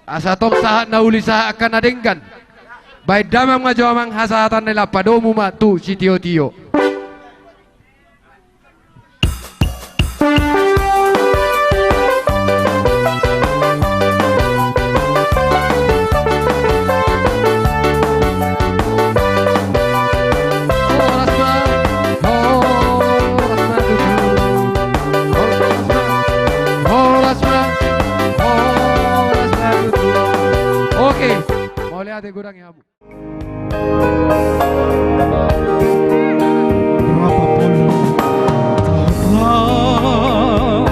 asa tong sahat na uli sa akan adenggan. Baik damang ngajawamang hasatan nila padomu matu si tio-tio. De gurang ya bu. Berapa puluh tahun lalu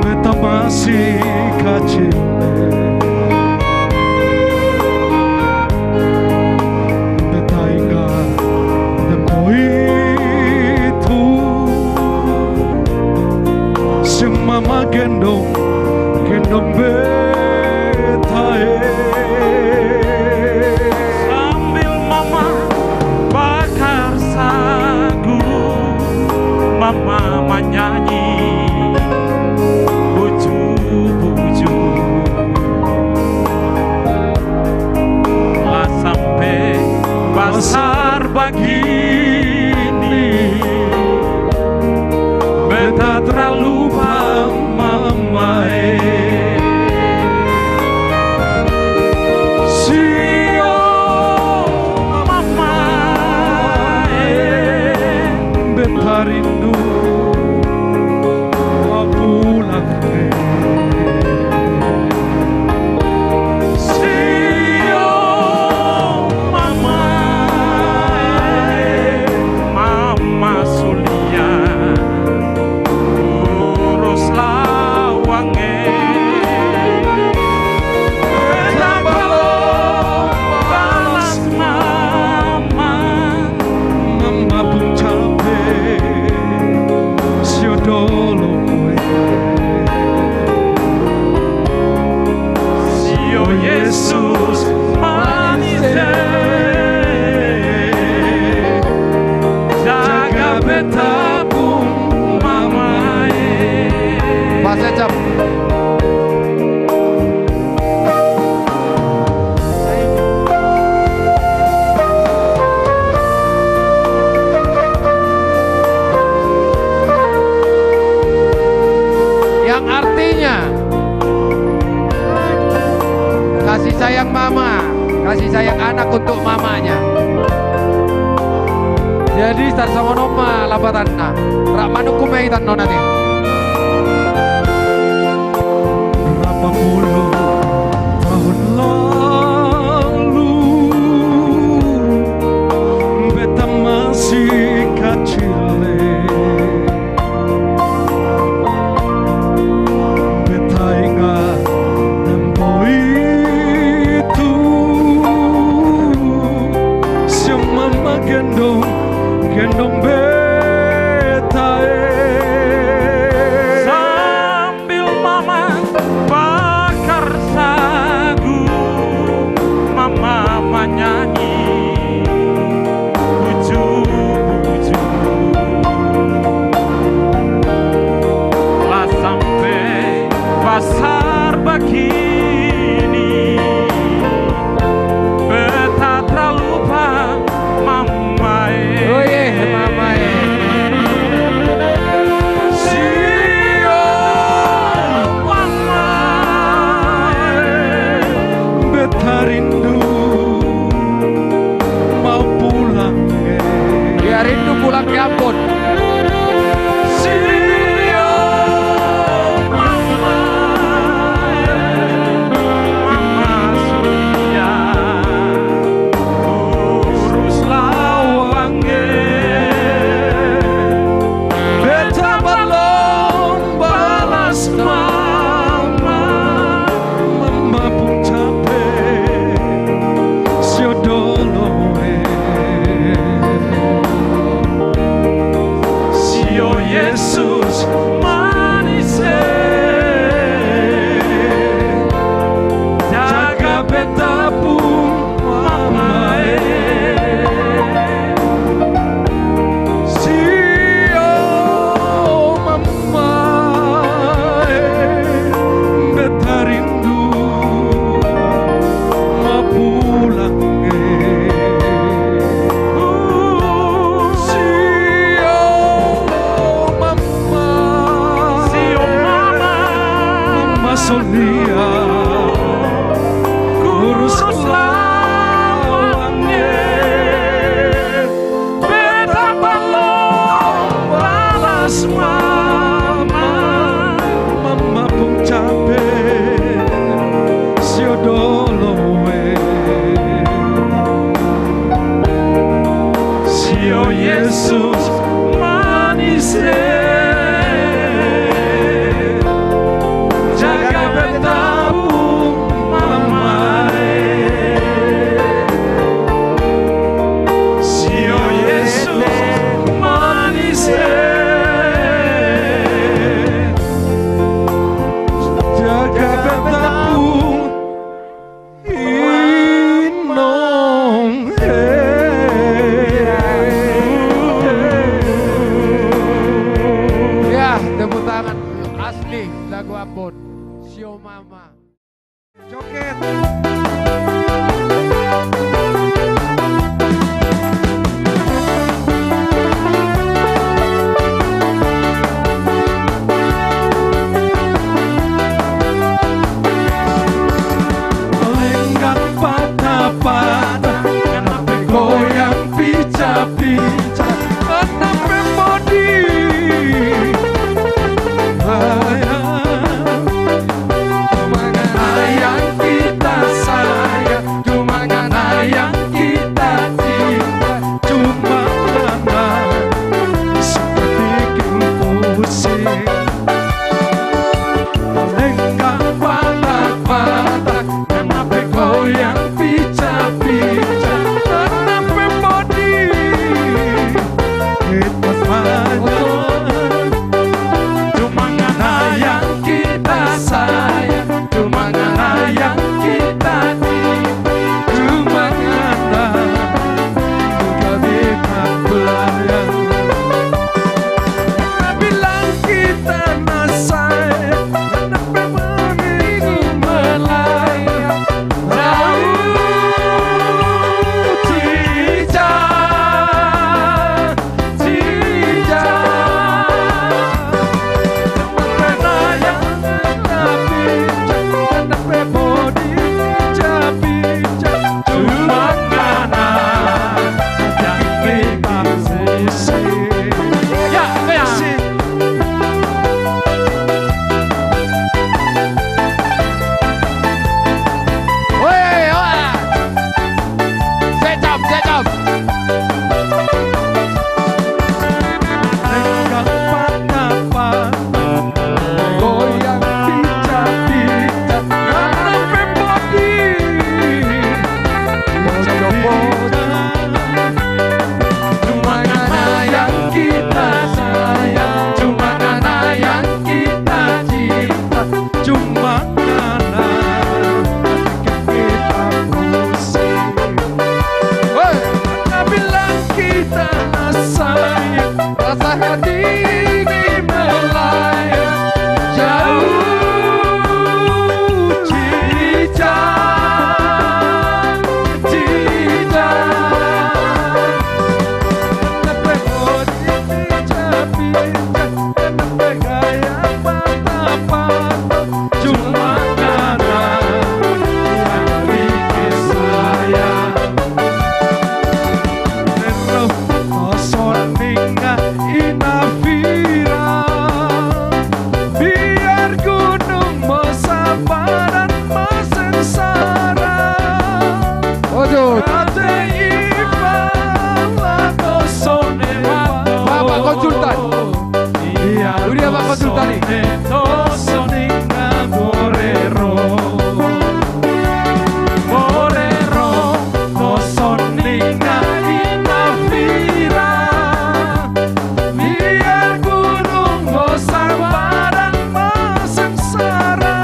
beta masih kecil, beta ingat tempo itu si mama gendong beta. Sambil mama bakar sagu, mama menyanyi buju-buju. Lah sampai pasar begini, beta terlalu mama. Rindu mau pulang Sio mama, mama Sulia urus lawange balas mama, mama pun capek. Sio Yesus manis, jaga beta pun mama. Pas Ecap. Yang artinya kasih sayang mama, kasih sayang anak untuk mamanya. Jadi tar sama noma labatanna rak manuk kumei tan nona nih. Berapa puluh tahun lalu beta masih kecil, beta ingat tempo itu si mama gendong beta. Sambil mama bakar sagu, mama menyanyi buju-buju. Lah sampai pasar begini, beta terlupa mama. Oh yeah, mama. Sio mama, Beta rindu mau pulang. Dia rindu pulang ke Ambon. Sio mama, solia kurus lawannya betapa lo balas mama pun capek siodolo sio Yesus manis jaga betapung mamae sio Yesus manis jaga betapung inong Ya, tepuk tangan asli lagu Ambon, Sio Mama. joget lenggang patah-patah kenapa goyang pica-pica kenapa body yang kita sayang cuma yang kita cinta cuma karena seperti pusing lengkap patah-patah kenapa goyang pica-pica kenapa body kita sayang cuma yang kita sayang cuma yang kita cinta cuma juga kita belayang bilang kita nasayang kenapa meninggi melayang jauh cijang karena yang tapi kenapa body capek cuma karena yang kita sisih Ya, ya. Woi, wah. Secap. lengkap patah-patah goyang pica-pica kenapa body cuma yang kita sayang cuma yang kita cinta cuma karena kita pusing Woi, bilang kita sayang rasa hati ini melayang jauh cijang kenapa body pica-pica kenapa gaya patah-patah cuma karena yang bikin sayang Roh osoninga inafira biar gunung mosabaran mosengsara Waduh, kate ibala tosone Bapak konsultan. iya Udah Bapak konsultan nih. tosoninga borero tosoninga inafira biar gunung mosabaran mosengsara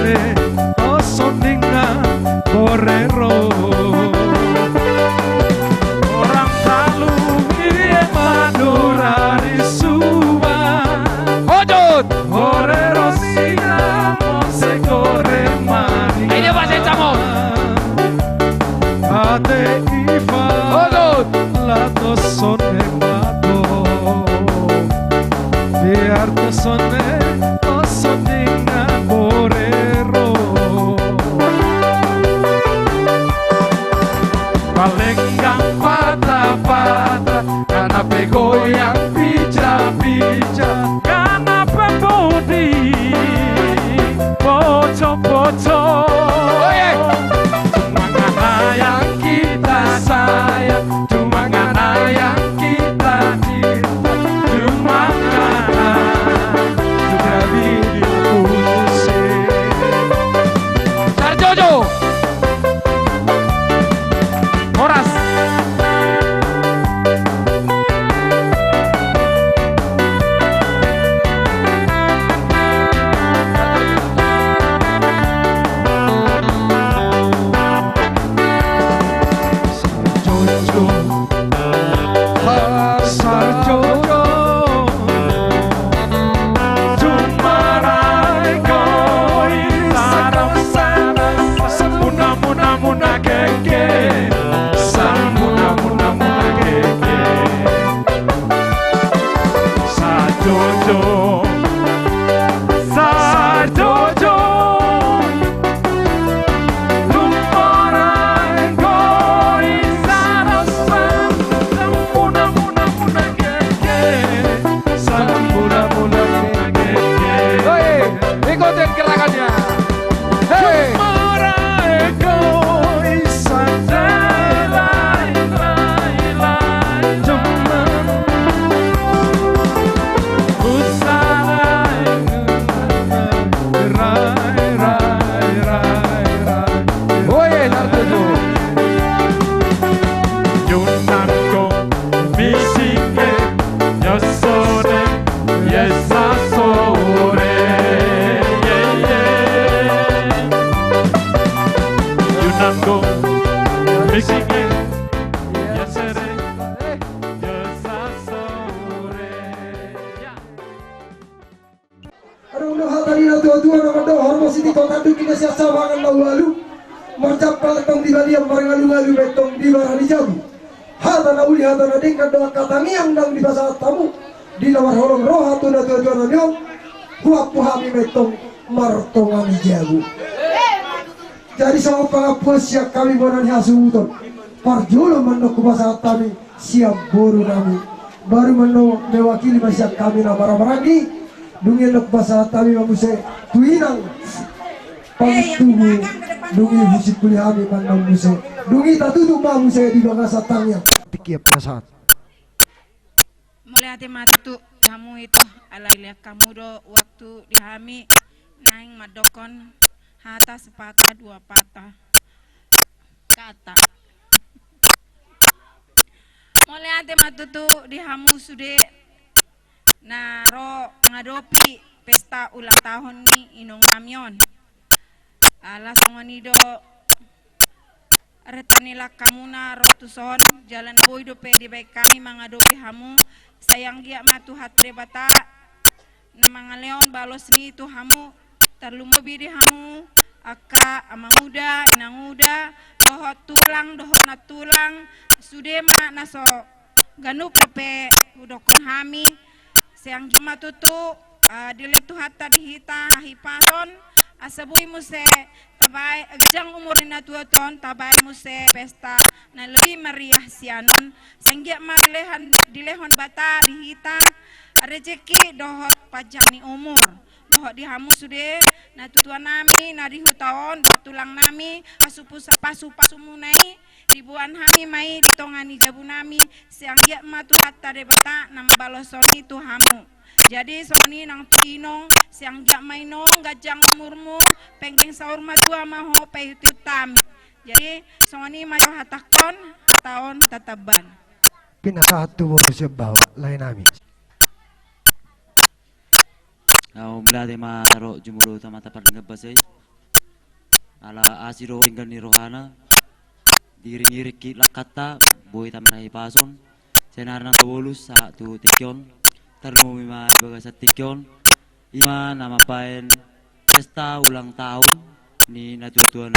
essere osonina borero orang talu iye madura risua Hojot. borero sina mose corre mani Ini bahasa Camo. ate ifa Hojot. lato sonne mato biar to sonne osonina borero Palenggang patah-patah karena pegoyang pija-pija. kenapa bodi bocor-bocor Oh yeah. cuma karena yang kita sayang cuma karena yang kita cinta cuma karena sudah bikin putusin Sarjojo. Horas Sarjojo Jumarai koi sarap-sarap Samuna-muna-muna keke Samuna-muna-muna keke Sarjojo Sarjojo Jumarai koi sarap-sarap Samuna-muna-muna keke Samuna-muna-muna keke Hei, ikutin gerakannya. Hei. Oye, Sarjojo. Aduh lu hatari na tua-tua na mando hormos ini kau tandu kita siasa wangan na walu Macap paletong di bali yang barang alu-alu betong di barang jabu Hata na uli hata na dingkat doa katami yang dang di bahasa tamu Di lawar holong roh hatu na tua-tua na nyong Huap puhami betong martongan jabu Jadi sama pangapuas siap kami bonan hasu uton Parjulo mando ku bahasa kami siap boru nami Baru mando mewakili bahasa kami na barang-barang Dungi lok bahasa kami mamuse tuinang pangtubu dungi husit kuliah kami mandang muse dungi tatutu mamuse di bangasa tangnya tikiap prasat mulai hati matu kamu itu alailah kamu do waktu dihami naing madokon hata sepatah dua patah kata mulai hati matu tu dihamu sude naro ngadopi pesta ulang tahun ni inong kamyon ala songonido retanila kamuna rotuson jalan boy dope di baik kami mangadopi hamu sayang gia matu hatre bata na mga leon balos ni itu hamu terlumo bidi hamu aka amang muda inang muda dohot tulang dohot na tulang sudema naso ganu pepe udokon hami siang juma tutu diletu hatta dihita hipason asabui muse tabai agjang umurin na tuaton tabai muse pesta na lebih meriah sianon sanggia marlehan dilehon bata dihita rezeki dohot pajani umur dohot dihamu sude na tutuan nami na dihutaon tulang nami pasu munai dibuan hami mai ditongani jabu nami siang gia matu hatta de bata nama balosoni tu hamu jadi soni nang tinong siang gia mainong gajang umurmu penggeng saur matua maho pehitutam jadi soni majo hatakon tahun tataban pinakatu mo siya bawa lain nami Au mula de maro jumulo tama tapar ngabasay ala asiro inggan ni rohana diri-diri kilak kata boy tamnai pason senar nang kawulus sa tu tikyon tarmo mima ibaga sa tikyon ima nama paen pesta ulang tahun ni natutuan